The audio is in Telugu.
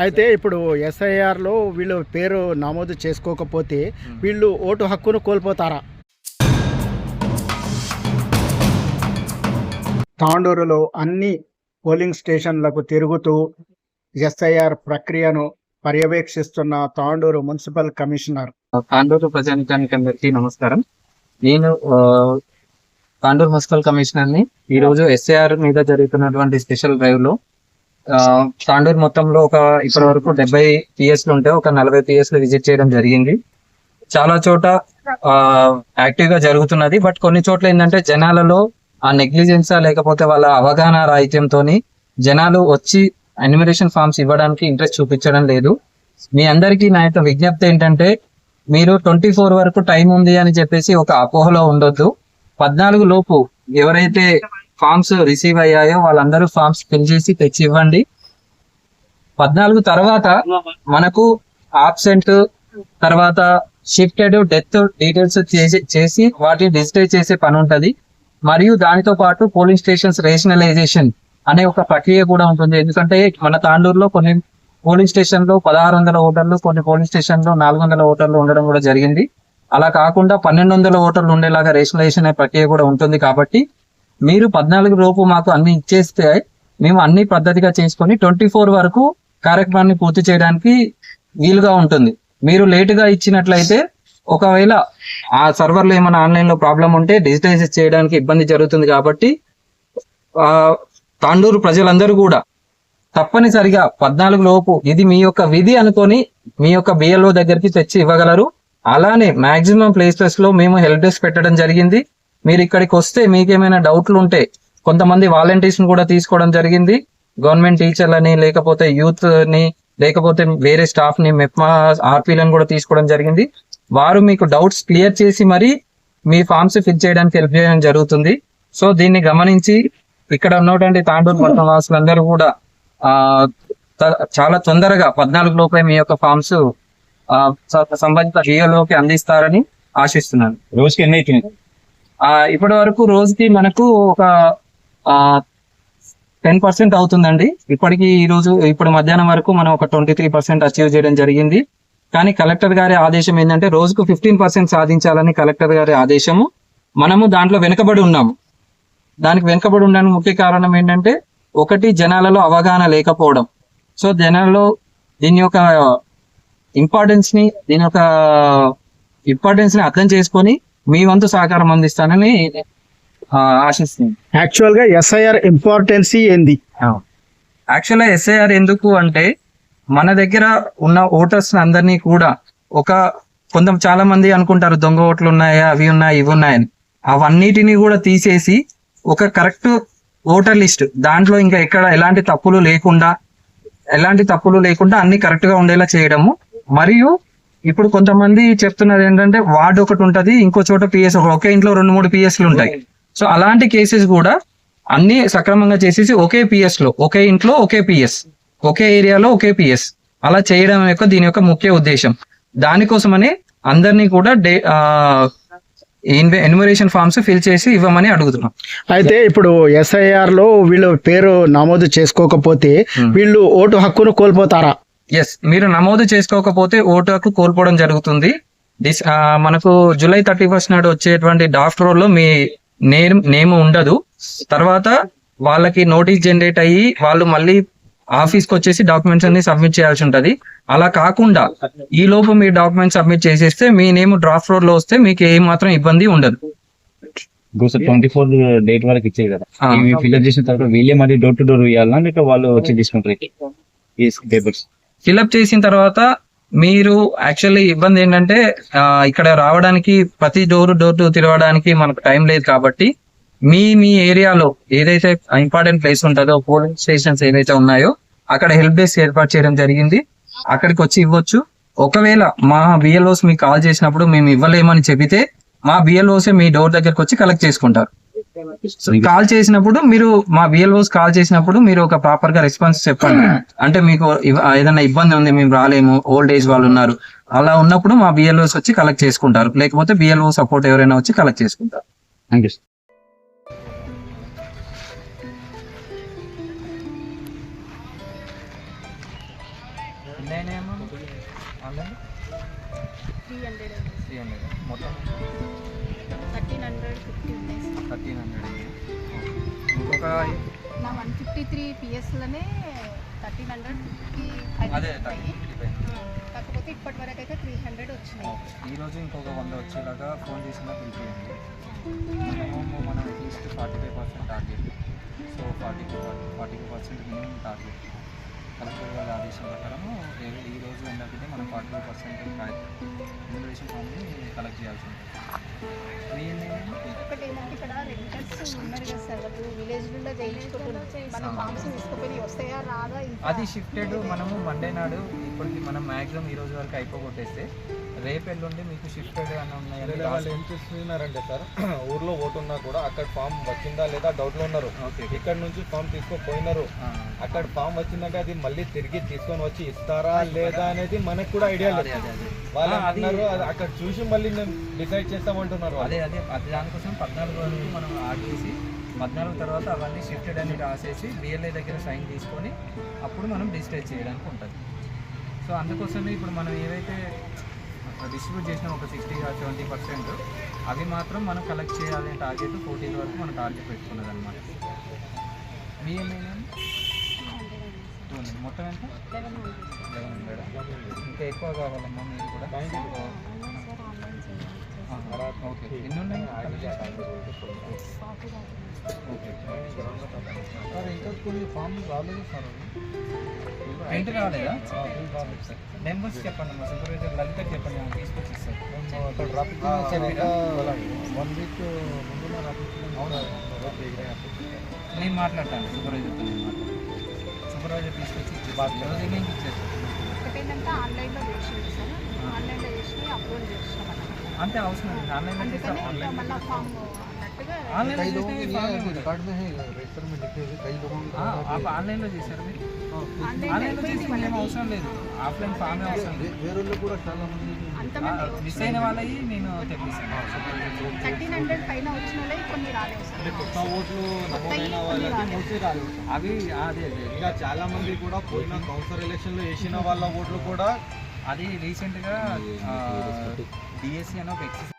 అయితే ఇప్పుడు ఎస్ఐఆర్లో వీళ్ళు పేరు నమోదు చేసుకోకపోతే వీళ్ళు ఓటు హక్కును కోల్పోతారా? తాండూరులో అన్ని పోలింగ్ స్టేషన్లకు తిరుగుతూ ఎస్ఐఆర్ ప్రక్రియను పర్యవేక్షిస్తున్న తాండూరు మున్సిపల్ కమిషనర్. తాండూరు ప్రజానికానికి అందరికీ నమస్కారం. నేను తాండూరు మున్సిపల్ కమిషనర్ ని. ఈరోజు ఎస్ఐఆర్ మీద జరుగుతున్నటువంటి స్పెషల్ డ్రైవ్ లో తాండూరు మొత్తంలో ఇప్పటి వరకు 70 పిఎస్లు ఉంటే ఒక 40 పిఎస్లు విజిట్ చేయడం జరిగింది. చాలా చోట యాక్టివ్ గా జరుగుతున్నది. బట్ కొన్ని చోట్ల ఏంటంటే జనాలలో ఆ నెగ్లిజెన్సా లేకపోతే వాళ్ళ అవగాహన రాహిత్యంతో జనాలు వచ్చి ఎన్యూమరేషన్ ఫామ్స్ ఇవ్వడానికి ఇంట్రెస్ట్ చూపించడం లేదు. మీ అందరికీ నా యొక్క విజ్ఞప్తి ఏంటంటే మీరు 24 వరకు టైం ఉంది అని చెప్పేసి ఒక అపోహలో ఉండొద్దు. 14 లోపు ఎవరైతే ఫామ్స్ రిసీవ్ అయ్యాయో వాళ్ళందరూ ఫామ్స్ ఫిల్ చేసి తెచ్చి ఇవ్వండి. 14 తర్వాత మనకు ఆబ్సెంట్ తర్వాత షిఫ్టెడ్ డెత్ డీటెయిల్స్ చేసి వాటిని డిజిటైజ్ చేసే పని ఉంటది. మరియు దానితో పాటు పోలింగ్ స్టేషన్స్ రేషనలైజేషన్ అనే ఒక ప్రక్రియ కూడా ఉంటుంది. ఎందుకంటే మన తాండూరులో కొన్ని పోలింగ్ స్టేషన్ లో 1600 ఓటర్లు, కొన్ని పోలింగ్ స్టేషన్ లో 400 ఓటర్లు ఉండడం కూడా జరిగింది. అలా కాకుండా 1200 ఓటర్లు ఉండేలాగా రేషనలైజేషన్ అనే ప్రక్రియ కూడా ఉంటుంది. కాబట్టి మీరు 14 లోపు మాకు అన్ని ఇచ్చేస్తే మేము అన్ని పద్ధతిగా చేసుకొని 24 వరకు కార్యక్రమాన్ని పూర్తి చేయడానికి వీలుగా ఉంటుంది. మీరు లేటుగా ఇచ్చినట్లయితే ఒకవేళ ఆ సర్వర్లో ఏమైనా ఆన్లైన్ లో ప్రాబ్లం ఉంటే డిజిటైజ్ చేయడానికి ఇబ్బంది జరుగుతుంది. కాబట్టి తాండూరు ప్రజలందరూ కూడా తప్పనిసరిగా 14 లోపు ఇది మీ యొక్క విధి అనుకొని మీ యొక్క బిఎల్ఓ దగ్గరికి తెచ్చి ఇవ్వగలరు. అలానే మాక్సిమం ప్లేసెస్ లో మేము హెల్ప్ డెస్క్ పెట్టడం జరిగింది. మీరు ఇక్కడికి వస్తే మీకేమైనా డౌట్లు ఉంటే కొంతమంది వాలంటీర్స్ ని కూడా తీసుకోవడం జరిగింది. గవర్నమెంట్ టీచర్లని లేకపోతే యూత్ ని లేకపోతే వేరే స్టాఫ్ ని మెప్మా ఆర్పీలను కూడా తీసుకోవడం జరిగింది. వారు మీకు డౌట్స్ క్లియర్ చేసి మరి మీ ఫామ్స్ ఫిల్ చేయడానికి హెల్ప్ చేయడం జరుగుతుంది. సో దీన్ని గమనించి ఇక్కడ ఉన్నటువంటి తాండూరు పట్టణ వాసులందరూ కూడా చాలా తొందరగా 14 లోపే మీ యొక్క ఫామ్స్ సంబంధిత జియోలోకి అందిస్తారని ఆశిస్తున్నాను. రోజుకి ఎన్ని అవుతుంది? ఇప్పటి వరకు రోజుకి మనకు ఒక 10% అవుతుందండి. ఇప్పటికి ఇప్పుడు మధ్యాహ్నం వరకు మనం ఒక 23% అచీవ్ చేయడం జరిగింది. కానీ కలెక్టర్ గారి ఆదేశం ఏంటంటే రోజుకు 15% సాధించాలని కలెక్టర్ గారి ఆదేశము. మనము దాంట్లో వెనుకబడి ఉన్నాము. దానికి వెనుకబడి ఉండడానికి ముఖ్య కారణం ఏంటంటే ఒకటి జనాలలో అవగాహన లేకపోవడం. సో జనాల్లో దీని యొక్క ఇంపార్టెన్స్ ని అర్థం చేసుకొని మీ వంతు సహకారం అందిస్తానని ఆశిస్తుంది. యాక్చువల్ గా ఎస్ఐఆర్ ఇంపార్టెన్సీ ఏంది? యాక్చువల్ గా ఎస్ఐఆర్ ఎందుకు అంటే మన దగ్గర ఉన్న ఓటర్స్ అందరినీ కూడా చాలా మంది అనుకుంటారు దొంగ ఓట్లు ఉన్నాయా, అవి ఉన్నాయి, ఇవి ఉన్నాయని. అవన్నిటిని కూడా తీసేసి ఒక కరెక్ట్ ఓటర్ లిస్ట్, దాంట్లో ఇంకా ఎలాంటి తప్పులు లేకుండా అన్ని కరెక్ట్ గా ఉండేలా చేయడము. మరియు ఇప్పుడు కొంతమంది చెప్తున్నది ఏంటంటే వార్డు ఒకటి ఉంటది, ఇంకో చోట పిఎస్ ఒకే ఇంట్లో 2-3 పిఎస్లు ఉంటాయి. సో అలాంటి కేసెస్ కూడా అన్ని సక్రమంగా చేసేసి ఒకే పిఎస్ లో, ఒకే ఇంట్లో ఒకే పిఎస్, ఒకే ఏరియాలో ఒకే పిఎస్ అలా చేయడం దీని యొక్క ముఖ్య ఉద్దేశం. దానికోసమని అందరినీ కూడా ఎన్యూమరేషన్ ఫామ్స్ ఫిల్ చేసి ఇవ్వమని అడుగుతున్నాం. అయితే ఇప్పుడు ఎస్ఐఆర్ లో వీళ్ళు పేరు నమోదు చేసుకోకపోతే వీళ్ళు ఓటు హక్కును కోల్పోతారా? ఎస్, మీరు నమోదు చేసుకోకపోతే ఓటు హక్కు కోల్పోవడం జరుగుతుంది. మనకు జూలై 31 నాడు వచ్చేటువంటి డ్రాఫ్ట్ రోల్ లో మీ నేమ్ ఉండదు. తర్వాత వాళ్ళకి నోటీస్ జనరేట్ అయ్యి వాళ్ళు మళ్ళీ ఆఫీస్కి వచ్చేసి డాక్యుమెంట్స్ అన్ని సబ్మిట్ చేయాల్సి ఉంటది. అలా కాకుండా ఈ లోపు మీ డాక్యుమెంట్స్ సబ్మిట్ చేసేస్తే మీ నేమ్ డ్రాఫ్ట్ రోడ్ లో వస్తే మీకు ఏ మాత్రం ఇబ్బంది ఉండదు. 24 డేట్ వరకు ఇచ్చేది కదా, ఫిల్అప్ చేసిన తర్వాత వీళ్ళే మళ్ళీ డోర్ టు డోర్ ఇవ్వాలన్నా లేక వాళ్ళు వచ్చి తీసుకుంటారు పేపర్స్? ఫిల్అప్ చేసిన తర్వాత మీరు యాక్చువల్లీ ఇబ్బంది ఏంటంటే ఇక్కడ రావడానికి ప్రతి డోర్ తిరగడానికి మనకు టైం లేదు. కాబట్టి మీ ఏరియాలో ఏదైతే ఇంపార్టెంట్ ప్లేస్ ఉంటుందో, పోలింగ్ స్టేషన్స్ ఏదైతే ఉన్నాయో అక్కడ హెల్ప్ డెస్క్ ఏర్పాటు చేయడం జరిగింది. అక్కడికి వచ్చి ఇవ్వచ్చు. ఒకవేళ మా బిఎల్ఓస్ మీకు కాల్ చేసినప్పుడు మేము ఇవ్వలేమని చెబితే మా బిఎల్ఓసే మీ డోర్ దగ్గరకు వచ్చి కలెక్ట్ చేసుకుంటారు. కాల్ చేసినప్పుడు మా బిఎల్ఓస్ కాల్ చేసినప్పుడు మీరు ఒక ప్రాపర్ గా రెస్పాన్స్ చెప్పండి. అంటే మీకు ఏదైనా ఇబ్బంది ఉంది, మేము రాలేము, ఓల్డ్ ఏజ్ వాళ్ళు ఉన్నారు, అలా ఉన్నప్పుడు మా బిఎల్ఓస్ వచ్చి కలెక్ట్ చేసుకుంటారు. లేకపోతే బిఎల్ఓ సపోర్ట్ ఎవరైనా వచ్చి కలెక్ట్ చేసుకుంటారు. Thank you. నేనేమో ఆన్లైన్ 300 300 మొత్తం 1350 ఉన్నాయి సార్. 1300. ఇంకొక నా 153 పిఎస్లోనే 1350 అదే ఉన్నాయి. 30 కాకపోతే ఇప్పటి వరకు అయితే 300 వచ్చినాయి. ఈరోజు ఇంకొక 100 వచ్చేలాగా ఫోన్ చేసినా పిలిపియండి. మనం at least 45% target. So 40% minimum target. Collector గారి ఆదేశం ప్రకారము ఈరోజు ఎండకి మనం 45% ఇన్విటేషన్ ఫామ్ని కలెక్ట్ చేయాల్సి ఉంటుంది. ఇంకొకటి ఏంటంటే ఇక్కడ రెంటర్స్ ఉన్నారు కదా సార్, వాళ్ళు విలేజ్ నుండి చేయించుకుంటున్నారు. మన ఫామ్స్ తీసుకుపోయి వస్తాయా రాదా అది షిఫ్టెడ్. మనము మండే నాడు ఇప్పటికి మనం మ్యాక్సిమం ఈ రోజు వరకు అయిపోగొట్టేస్తే రేపు ఎల్లుండి మీకు షిఫ్టెడ్ అని ఉన్నాయని వాళ్ళు ఏం చేస్తున్నారంటే సార్, ఊర్లో ఓటు ఉన్నా కూడా అక్కడ ఫామ్ వచ్చిందా లేదా డౌట్ లో ఉన్నారు. ఇక్కడ నుంచి ఫామ్ తీసుకొని అక్కడ ఫామ్ వచ్చిందంటే అది మళ్ళీ తిరిగి తీసుకొని వచ్చి ఇస్తారా లేదా అనేది మనకు కూడా ఐడియా లేదు. వాళ్ళు అన్నారు అక్కడ చూసి మళ్ళీ మేము డిసైడ్ చేస్తామంటున్నారు. అదే దానికోసం 14 వరకు మనం ఆర్డర్ చేసి 14 తర్వాత అవన్నీ షిఫ్టెడ్ అని రాసేసి బిఎల్ఏ దగ్గర సైన్ తీసుకొని అప్పుడు మనం డిస్ట్రైజ్ చేయడానికి ఉంటుంది. సో అందుకోసమే ఇప్పుడు మనం ఏవైతే డిస్ట్రిబ్యూట్ చేసిన ఒక 60-70% అవి మాత్రం మనం కలెక్ట్ చేయాలని టార్గెట్ 14 వరకు మనం టార్గెట్ పెట్టుకున్నది అనమాట. బిఎల్ఏ మొత్తం ఎంత 1100. ఇంకా ఎక్కువ కావాలమ్మా మీరు కూడా. ఓకే ఎన్ని ఉన్నాయి? ఓకే సార్ ఇంకా కొన్ని ఫామ్ రాలేదు సార్. ప్రింట్ కాలేదా? నెంబర్స్ చెప్పండి మా సూపర్వైజర్ లలిత చెప్పండి, నాకు తీసుకొచ్చి ఇస్తారు. అక్కడ రాపించిన 1 వీక్ ముందు రాపించిన. నేను మాట్లాడతాను సూపర్వైజర్తో. సూపర్వైజర్ తీసుకొచ్చి ఈవినింగ్ ఇచ్చేస్తాను. ఒకటేంటంటే ఆన్లైన్లో చేసేది సార్, ఆన్లైన్లో చేసి అప్లోడ్ చేస్తాం అంతే అవసరం లేదు. ఆన్లైన్లో చేస్తే అందుకని మళ్ళీ ఫామ్ అన్నట్టుగా ఆన్లైన్లో చేస్తే रिकॉर्ड में है रजिस्टर में लिखे हुए कई लोगों ఆన్లైన్లో చేశారు మీరు? ఆన్లైన్ ఆన్లైన్లో చేసి ఏం అవసరం లేదు, ఆఫ్లైన్ ఫామే అవసరం లేదు. వేరే కూడా చాలా మంది అంతమంది మిస్ అయిన వాళ్ళవి నేను తెప్పిస్తాను. 1300 పైన వచ్చిన వాళ్ళే కొన్ని రాలేవు సార్. కొత్త ఓట్లు నమోదైన వాళ్ళకి మోస్ట్లీ రాలేదు. అవి అదే ఇంకా చాలా మంది కూడా పోయిన కౌన్సిల్ ఎలక్షన్ లో వేసిన వాళ్ళ ఓట్లు కూడా అది రీసెంట్గా డిఎస్సి అని ఒక ఎక్సైజ్